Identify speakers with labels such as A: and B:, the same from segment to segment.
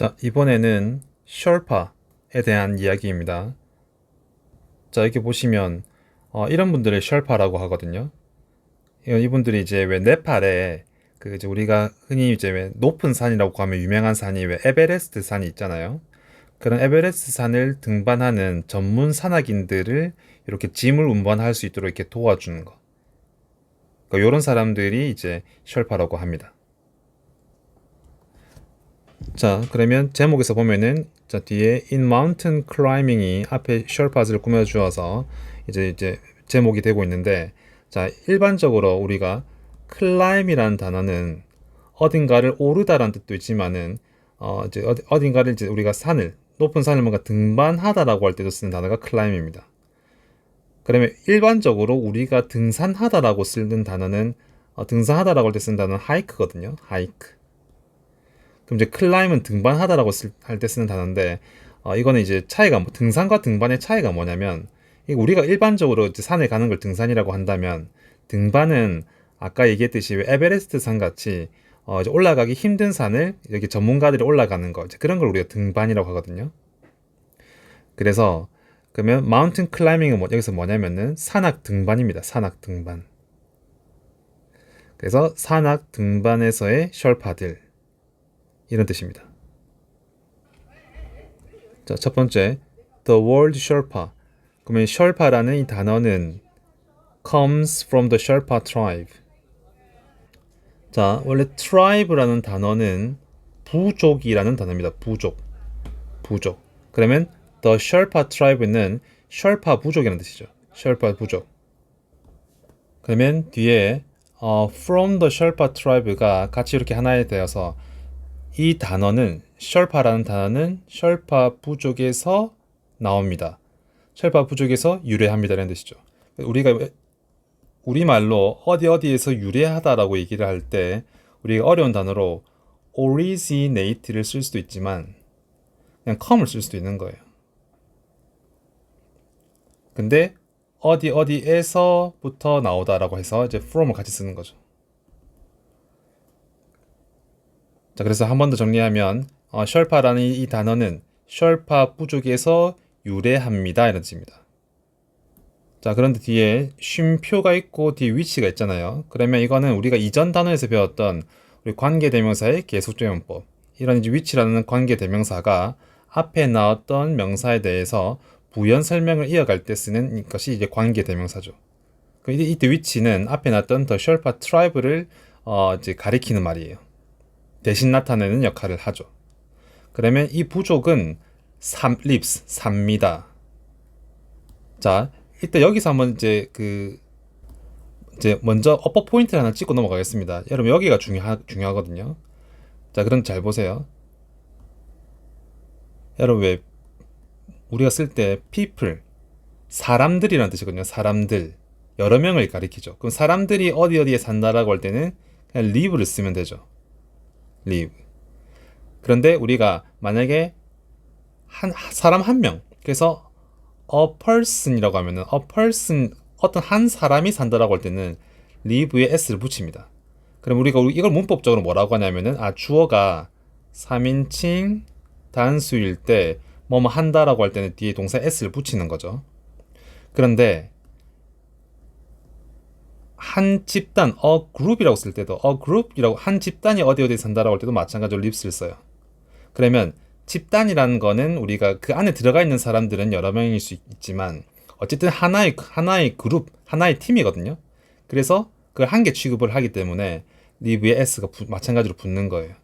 A: 자, 이번에는 셜파에 대한 이야기입니다. 자, 여기 보시면 이런 분들을 셜파라고 하거든요. 이분들이 이제 왜 네팔에 그 이제 우리가 흔히 이제 왜 높은 산이라고 하면 유명한 산이 왜 에베레스트 산이 있잖아요. 그런 에베레스트 산을 등반하는 전문 산악인들을 이렇게 짐을 운반할 수 있도록 이렇게 도와주는 거. 그러니까 이런 사람들이 이제 셜파라고 합니다. 자, 그러면 제목에서 보면은 자 뒤에 in mountain climbing이 앞에 셜팟을 꾸며주어서 이제 제목이 되고 있는데, 자 일반적으로 우리가 climb이라는 단어는 어딘가를 오르다라는 뜻도 있지만은 이제 어딘가를 이제 우리가 산을 높은 산을 뭔가 등반하다라고 할 때도 쓰는 단어가 climb입니다. 그러면 일반적으로 우리가 등산하다라고 쓰는 단어는 등산하다라고 할 때 쓰는 단어는 하이크거든요. 하이크. 그럼 이제 클라임은 등반하다라고 할 때 쓰는 단어인데, 이거는 이제 차이가 등산과 등반의 차이가 뭐냐면, 우리가 일반적으로 이제 산에 가는 걸 등산이라고 한다면, 등반은 아까 얘기했듯이 에베레스트 산 같이 이제 올라가기 힘든 산을 여기 전문가들이 올라가는 거, 이제 그런 걸 우리가 등반이라고 하거든요. 그래서 그러면 마운틴 클라이밍은 여기서 뭐냐면은 산악 등반입니다. 산악 등반. 그래서 산악 등반에서의 셜파들, 이런 뜻입니다. 자, 첫 번째, The word Sherpa. 그러면 셜파라는 이 단어는 comes from the Sherpa tribe. 자, 원래 tribe라는 단어는 부족이라는 단어입니다. 부족. 부족. 그러면 the Sherpa tribe는 셜파 부족이라는 뜻이죠. 셜파 부족. 그러면 뒤에 from the Sherpa tribe가 같이 이렇게 하나에 되어서 이 단어는 셜파라는 단어는 셜파 부족에서 나옵니다. 셜파 부족에서 유래합니다라는 뜻이죠. 우리가 우리말로 어디에서 유래하다라고 얘기를 할 때 우리가 어려운 단어로 originate를 쓸 수도 있지만 그냥 come을 쓸 수도 있는 거예요. 근데 어디에서부터 나오다라고 해서 이제 from을 같이 쓰는 거죠. 자, 그래서 한 번 더 정리하면 셜파라는 이 단어는 셜파 부족에서 유래합니다 이런 뜻입니다. 자, 그런데 뒤에 쉼표가 있고 뒤에 위치가 있잖아요. 그러면 이거는 우리가 이전 단어에서 배웠던 우리 관계대명사의 계속조연법, 이런 이제 위치라는 관계대명사가 앞에 나왔던 명사에 대해서 부연 설명을 이어갈 때 쓰는 것이 이제 관계대명사죠. 이때 위치는 앞에 나왔던 더 셜파 트라이브를 이제 가리키는 말이에요. 대신 나타내는 역할을 하죠. 그러면 이 부족은 삽니다. 자, 이때 여기서 한번 이제 먼저 어퍼 포인트를 하나 찍고 넘어가겠습니다. 여러분 여기가 중요하거든요. 자, 그럼 잘 보세요. 여러분 왜 우리가 쓸 때 people, 사람들이라는 뜻이거든요. 사람들, 여러 명을 가리키죠. 그럼 사람들이 어디에 산다라고 할 때는 그냥 live를 쓰면 되죠. live. 그런데 우리가 만약에 사람 한 명, 그래서 a person이라고 하면은 a person, 어떤 한 사람이 산다라고 할 때는 live에 s를 붙입니다. 그럼 우리가 이걸 문법적으로 뭐라고 하냐면은 주어가 3인칭 단수일 때 뭐뭐 한다라고 할 때는 뒤에 동사 s를 붙이는 거죠. 그런데 한 집단, a group이라고 쓸 때도 a group이라고 한 집단이 어디 산다라고 할 때도 마찬가지로 lives를 써요. 그러면 집단이라는 거는 우리가 그 안에 들어가 있는 사람들은 여러 명일 수 있지만 어쨌든 하나의 그룹, 하나의 팀이거든요. 그래서 그걸 한 개 취급을 하기 때문에 live에 s가 마찬가지로 붙는 거예요.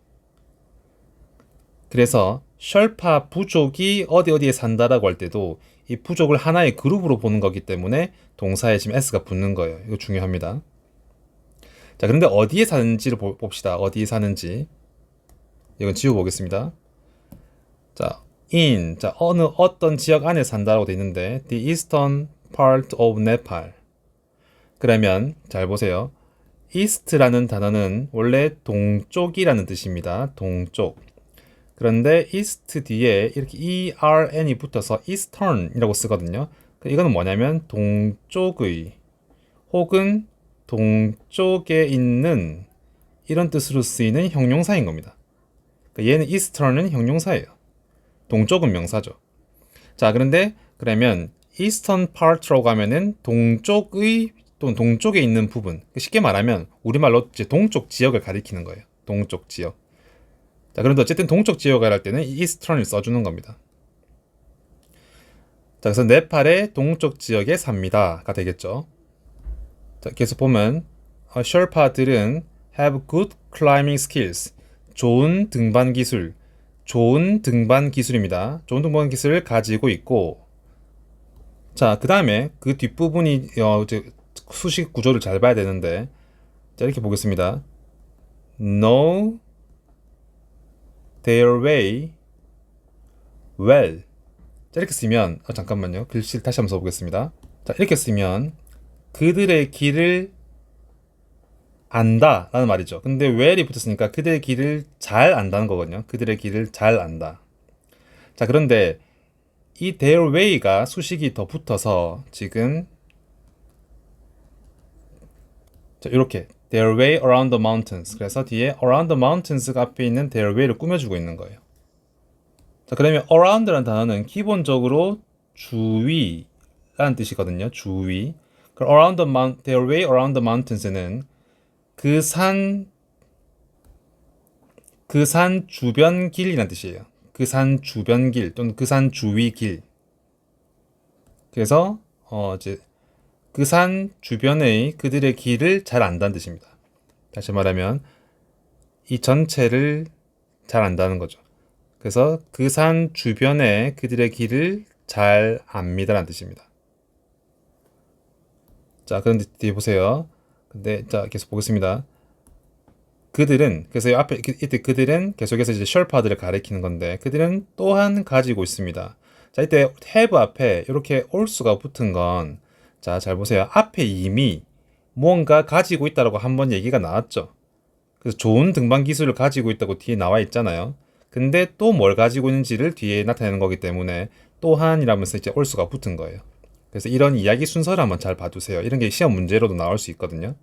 A: 그래서 셜파 부족이 어디에 산다라고 할 때도 이 부족을 하나의 그룹으로 보는 거기 때문에 동사에 지금 s가 붙는 거예요. 이거 중요합니다. 자, 그런데 어디에 사는지를 봅시다. 어디에 사는지. 이건 지워보겠습니다. 자, 자, 어떤 지역 안에 산다라고 돼 있는데 the eastern part of Nepal. 그러면 잘 보세요. east라는 단어는 원래 동쪽이라는 뜻입니다. 동쪽. 그런데 east 뒤에 이렇게 ern이 붙어서 eastern이라고 쓰거든요. 이거는 뭐냐면 동쪽의 혹은 동쪽에 있는, 이런 뜻으로 쓰이는 형용사인 겁니다. 그러니까 얘는 eastern은 형용사예요. 동쪽은 명사죠. 자, 그런데 그러면 eastern part라고 하면은 동쪽의 또는 동쪽에 있는 부분. 쉽게 말하면 우리말로 이제 동쪽 지역을 가리키는 거예요. 동쪽 지역. 자, 그런데 어쨌든 동쪽 지역을 할 때는 eastern을 써주는 겁니다. 자, 그래서 네팔의 동쪽 지역에 삽니다가 되겠죠. 자, 계속 보면 셜파들은 have good climbing skills. 좋은 등반 기술. 좋은 등반 기술입니다. 좋은 등반 기술을 가지고 있고, 자, 그 다음에 그 뒷부분이 이제 수식 구조를 잘 봐야 되는데, 자, 이렇게 보겠습니다. Know their way well. 자, 이렇게 쓰면 잠깐만요. 글씨를 다시 한번 써보겠습니다. 자, 이렇게 쓰면 그들의 길을 안다 라는 말이죠. 근데 well이 붙었으니까 그들의 길을 잘 안다는 거거든요. 그들의 길을 잘 안다. 자, 그런데 이 their way가 수식이 더 붙어서 지금 자, 이렇게 their way around the mountains. 그래서 뒤에 around the mountains가 앞에 있는 their way를 꾸며주고 있는 거예요. 자, 그러면 around라는 단어는 기본적으로 주위라는 뜻이거든요. 주위. 그럼 around the mount, their way around the mountains는 그 산 주변 길이라는 뜻이에요. 그 산 주변 길 또는 그 산 주위 길. 그래서 이제 그 산 주변의 그들의 길을 잘 안다는 뜻입니다. 다시 말하면 이 전체를 잘 안다는 거죠. 그래서 그 산 주변에 그들의 길을 잘 압니다라는 뜻입니다. 자, 그런데 뒤에 보세요. 근데 자, 계속 보겠습니다. 그들은 그래서 앞에 이때 그들은 계속해서 이제 셜파들을 가리키는 건데 그들은 또한 가지고 있습니다. 자, 이때 have 앞에 이렇게 also가 붙은 건 자, 잘 보세요. 앞에 이미 뭔가 가지고 있다라고 한번 얘기가 나왔죠. 그래서 좋은 등반 기술을 가지고 있다고 뒤에 나와 있잖아요. 근데 또 뭘 가지고 있는지를 뒤에 나타내는 거기 때문에 또한이라면서 이제 also가 붙은 거예요. 그래서 이런 이야기 순서를 한번 잘 봐두세요. 이런 게 시험 문제로도 나올 수 있거든요.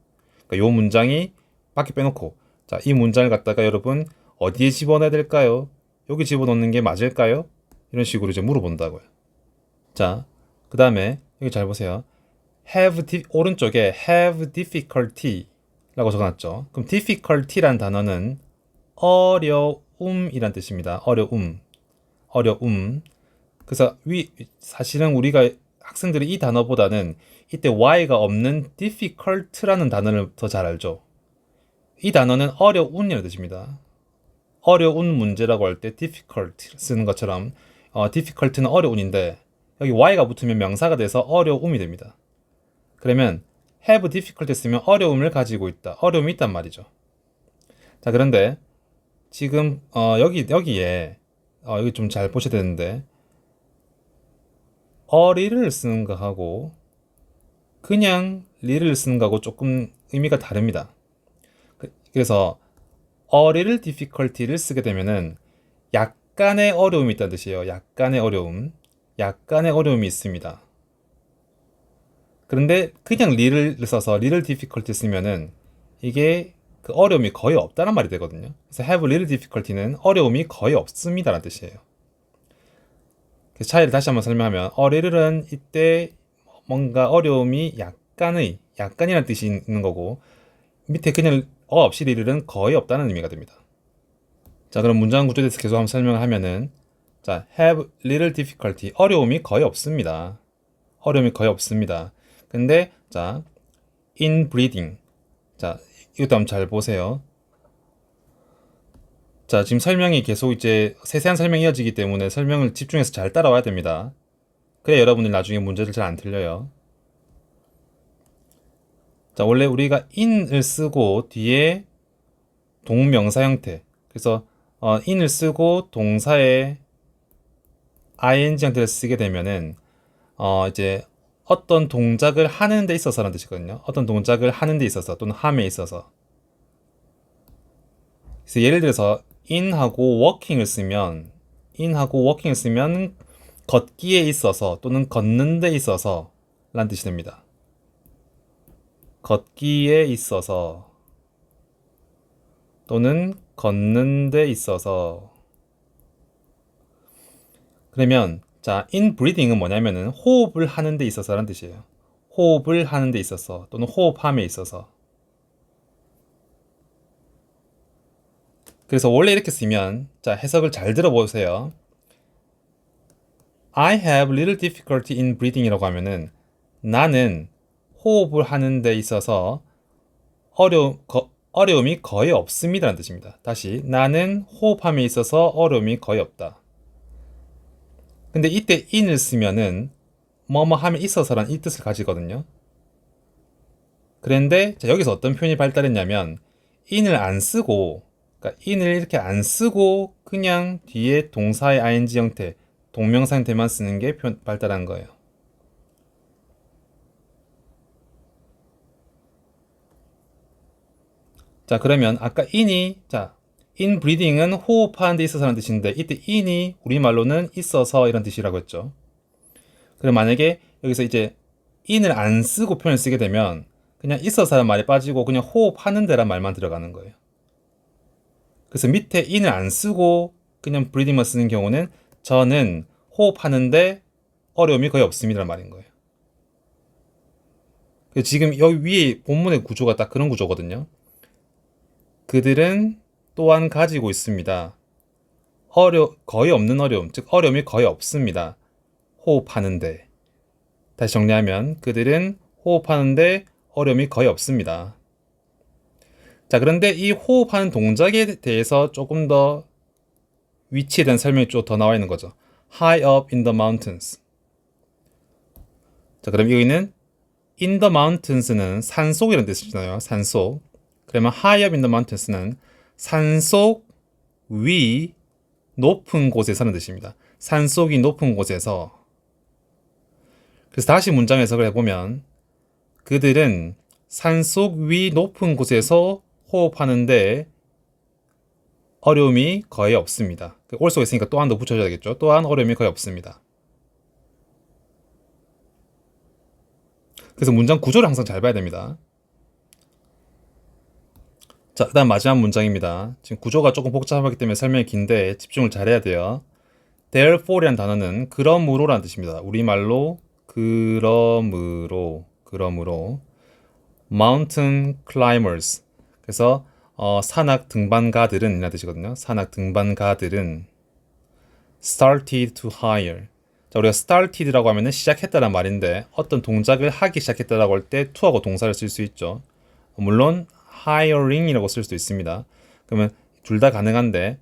A: 그러니까 이 문장이 밖에 빼놓고 자, 이 문장을 갖다가 여러분 어디에 집어넣어야 될까요? 여기 집어넣는 게 맞을까요? 이런 식으로 이제 물어본다고요. 자, 그 다음에 여기 잘 보세요. 오른쪽에 have difficulty 라고 적어놨죠. 그럼 difficulty란 단어는 어려움이란 뜻입니다. 어려움. 그래서 사실은 우리가 학생들이 이 단어보다는 이때 y가 없는 difficult라는 단어를 더 잘 알죠. 이 단어는 어려운이라는 뜻입니다. 어려운 문제라고 할 때 difficult 쓰는 것처럼 difficult는 어려운인데 여기 y가 붙으면 명사가 돼서 어려움이 됩니다. 그러면 have difficulty 쓰면 어려움을 가지고 있다. 어려움이 있단 말이죠. 자, 그런데 지금 여기에 여기 좀 잘 보셔야 되는데 리를 쓰는 거하고 그냥 리를 쓰는 거하고 조금 의미가 다릅니다. 그래서 little difficulty를 쓰게 되면은 약간의 어려움이 있다는 뜻이에요. 약간의 어려움이 있습니다. 그런데 그냥 little를 써서 little difficulty 쓰면은 이게 그 어려움이 거의 없다는 말이 되거든요. 그래서 have little difficulty는 어려움이 거의 없습니다라는 뜻이에요. 그래서 차이를 다시 한번 설명하면 little은 이때 뭔가 어려움이 약간이라는 뜻이 있는 거고 밑에 그냥 없이 little은 거의 없다는 의미가 됩니다. 자, 그럼 문장 구조에 대해서 계속 한번 설명을 하면은 자, have little difficulty 어려움이 거의 없습니다. 근데 자, in breathing 자, 이것도 한번 잘 보세요. 자, 지금 설명이 계속 이제 세세한 설명이 이어지기 때문에 설명을 집중해서 잘 따라와야 됩니다. 그래야 여러분들 나중에 문제를 잘 안 틀려요. 자, 원래 우리가 in을 쓰고 뒤에 동명사 형태 그래서 in을 쓰고 동사의 ing 형태를 쓰게 되면은 이제 어떤 동작을 하는 데 있어서라는 뜻이거든요. 어떤 동작을 하는 데 있어서 또는 함에 있어서. 그래서 예를 들어서 in하고 walking을 쓰면 걷기에 있어서 또는 걷는 데 있어서 라는 뜻이 됩니다. 걷기에 있어서 또는 걷는 데 있어서 그러면 자, inbreathing은 뭐냐면은 호흡을 하는 데 있어서라는 뜻이에요. 호흡을 하는 데 있어서 또는 호흡함에 있어서. 그래서 원래 이렇게 쓰면 자, 해석을 잘 들어보세요. I have little difficulty in breathing이라고 하면은 나는 호흡을 하는 데 있어서 어려움이 거의 없습니다라는 뜻입니다. 다시 나는 호흡함에 있어서 어려움이 거의 없다. 근데 이때 in을 쓰면은 뭐뭐 함에 있어서란 이 뜻을 가지거든요. 그런데 자, 여기서 어떤 표현이 발달했냐면 in을 안 쓰고 그러니까 in을 이렇게 안 쓰고 그냥 뒤에 동사의 ing 형태, 동명사 형태만 쓰는 게 발달한 거예요. 자, 그러면 아까 in이 자, in breathing은 호흡하는 데 있어서라는 뜻인데 이때 in이 우리말로는 있어서 이런 뜻이라고 했죠. 그럼 만약에 여기서 이제 in을 안 쓰고 표현을 쓰게 되면 그냥 있어서라는 말이 빠지고 그냥 호흡하는 데란 말만 들어가는 거예요. 그래서 밑에 in을 안 쓰고 그냥 breathing만 쓰는 경우는 저는 호흡하는데 어려움이 거의 없습니다라는 말인 거예요. 지금 여기 위에 본문의 구조가 딱 그런 구조거든요. 그들은 또한 가지고 있습니다. 거의 없는 어려움, 즉 어려움이 거의 없습니다. 호흡하는데. 다시 정리하면 그들은 호흡하는데 어려움이 거의 없습니다. 자, 그런데 이 호흡하는 동작에 대해서 조금 더 위치에 대한 설명이 좀 더 나와 있는 거죠. High up in the mountains. 자, 그럼 여기는 in the mountains는 산속이라는 뜻이잖아요. 산속. 그러면 high up in the mountains는 산속 위 높은 곳에서는 뜻입니다. 산속이 높은 곳에서. 그래서 다시 문장 해석을 해보면 그들은 산속 위 높은 곳에서 호흡하는데 어려움이 거의 없습니다. 올 속에 있으니까 또한 더 붙여줘야 되겠죠. 또한 어려움이 거의 없습니다. 그래서 문장 구조를 항상 잘 봐야 됩니다. 자, 그다음 마지막 문장입니다. 지금 구조가 조금 복잡하기 때문에 설명이 긴데 집중을 잘해야 돼요. Therefore이라는 단어는 그러므로라는 뜻입니다. 우리말로 그러므로 mountain climbers. 그래서 산악 등반가들은 이라는 뜻이거든요. 산악 등반가들은 started to hire. 자, 우리가 started라고 하면은 시작했다란 말인데 어떤 동작을 하기 시작했다라고 할 때 to하고 동사를 쓸 수 있죠. 물론 hiring이라고 쓸 수도 있습니다. 그러면 둘 다 가능한데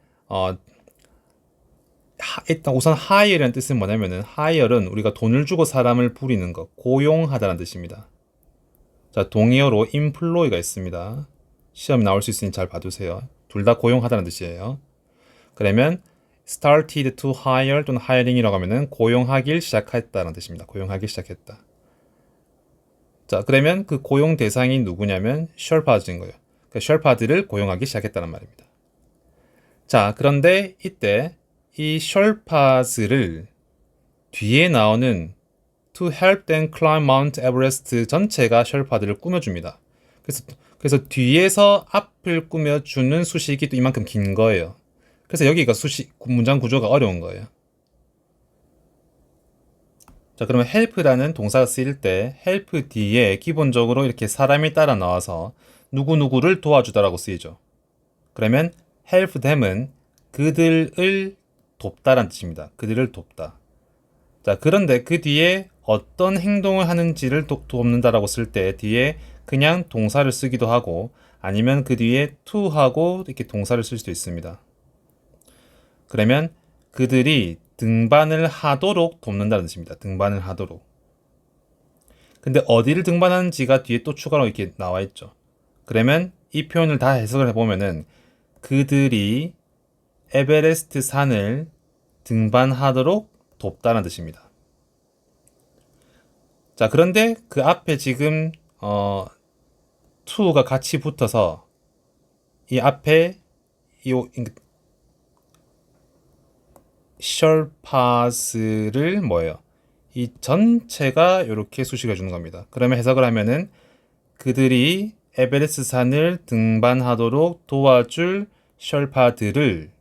A: 일단 우선 hire이라는 뜻은 뭐냐면은 hire은 우리가 돈을 주고 사람을 부리는 것, 고용하다라는 뜻입니다. 자, 동의어로 employ가 있습니다. 시험이 나올 수 있으니 잘 봐두세요. 둘 다 고용하다는 뜻이에요. 그러면 started to hire 또는 hiring이라고 하면은 고용하길 시작했다는 뜻입니다. 고용하기 시작했다. 자, 그러면 그 고용 대상이 누구냐면 셜파즈인 거예요. 그러니까 셜파들을 고용하기 시작했다는 말입니다. 자, 그런데 이때 이 셜파즈를 뒤에 나오는 to help them climb Mount Everest 전체가 셜파들을 꾸며줍니다. 그래서 뒤에서 앞을 꾸며주는 수식이 또 이만큼 긴 거예요. 그래서 여기가 문장 구조가 어려운 거예요. 자, 그러면 help라는 동사가 쓰일 때 help 뒤에 기본적으로 이렇게 사람이 따라 나와서 누구누구를 도와주다라고 쓰이죠. 그러면 help them은 그들을 돕다라는 뜻입니다. 그들을 돕다. 자, 그런데 그 뒤에 어떤 행동을 하는지를 돕는다라고 쓸 때 뒤에 그냥 동사를 쓰기도 하고 아니면 그 뒤에 to하고 이렇게 동사를 쓸 수도 있습니다. 그러면 그들이 등반을 하도록 돕는다는 뜻입니다. 등반을 하도록. 근데 어디를 등반하는지가 뒤에 또 추가로 이렇게 나와 있죠. 그러면 이 표현을 다 해석을 해보면은 그들이 에베레스트 산을 등반하도록 돕다는 뜻입니다. 자, 그런데 그 앞에 지금 to가 같이 붙어서 이 앞에 이 셜파스를 뭐예요? 이 전체가 이렇게 수식해 주는 겁니다. 그러면 해석을 하면은 그들이 에베레스트 산을 등반하도록 도와줄 셜파들을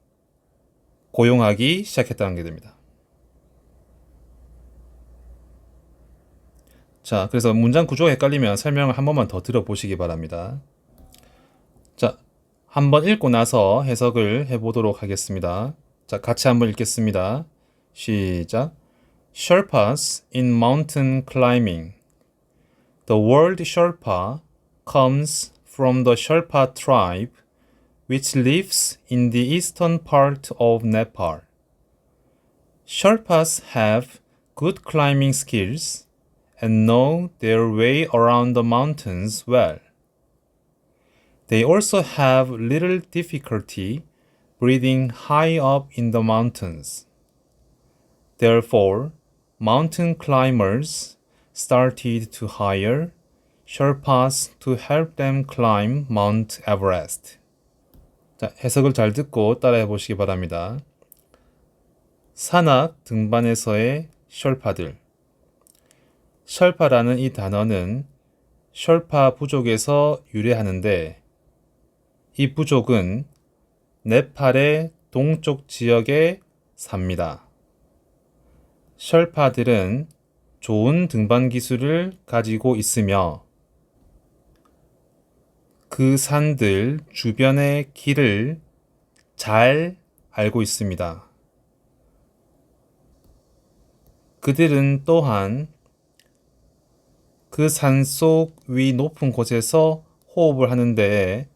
A: 고용하기 시작했다는 게 됩니다. 자, 그래서 문장 구조가 헷갈리면 설명을 한 번만 더 들어보시기 바랍니다. 자, 한번 읽고 나서 해석을 해보도록 하겠습니다. 자, 같이 한번 읽겠습니다. 시작. Sherpas in mountain climbing. The word Sherpa comes from the Sherpa tribe, which lives in the eastern part of Nepal. Sherpas have good climbing skills and know their way around the mountains well. They also have little difficulty breathing high up in the mountains. Therefore, mountain climbers started to hire Sherpas to help them climb Mount Everest. 자, 해석을 잘 듣고 따라해 보시기 바랍니다. 산악 등반에서의 셜파들. 셜파라는 이 단어는 셜파 부족에서 유래하는데 이 부족은 네팔의 동쪽 지역에 삽니다. 셜파들은 좋은 등반 기술을 가지고 있으며 그 산들 주변의 길을 잘 알고 있습니다. 그들은 또한 그 산속 위 높은 곳에서 호흡을 하는데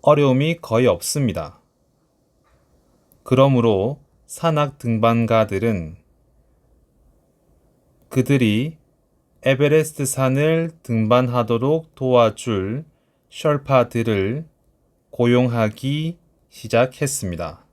A: 어려움이 거의 없습니다. 그러므로 산악 등반가들은 그들이 에베레스트 산을 등반하도록 도와줄 셜파들을 고용하기 시작했습니다.